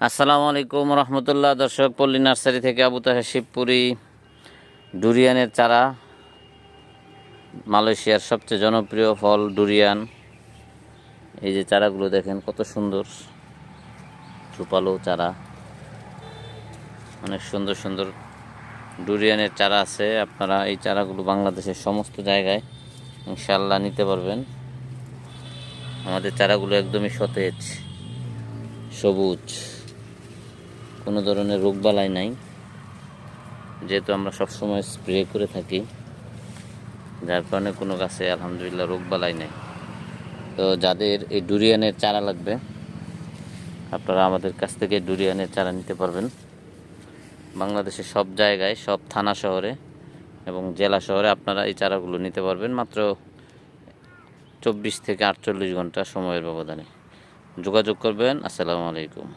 আসসালামু আলাইকুম রহমতুল্লাহ। দর্শক, পল্লী নার্সারি থেকে আবু তাহের শিবপুরি ডুরিয়ানের চারা, মালয়েশিয়ার সবচেয়ে জনপ্রিয় ফল ডুরিয়ান। এই যে চারাগুলো দেখেন কত সুন্দর, ঝোপালো চারা, অনেক সুন্দর সুন্দর ডুরিয়ানের চারা আছে। আপনারা এই চারাগুলো বাংলাদেশের সমস্ত জায়গায় ইনশাআল্লাহ নিতে পারবেন। আমাদের চারাগুলো একদমই সতেজ, সবুজ, কোনো ধরনের রোগবালাই নাই, যেহেতু আমরা সবসময় স্প্রে করে থাকি, যার কারণে কোনো গাছে আলহামদুলিল্লাহ রোগবালাই নেই। তো যাদের এই ডুরিয়ানের চারা লাগবে, আপনারা আমাদের কাছ থেকে ডুরিয়ানের চারা নিতে পারবেন। বাংলাদেশের সব জায়গায়, সব থানা শহরে এবং জেলা শহরে আপনারা এই চারাগুলো নিতে পারবেন মাত্র 24 থেকে 48 ঘন্টা সময়ের ব্যবধানে। যোগাযোগ করবেন। আসসালামু আলাইকুম।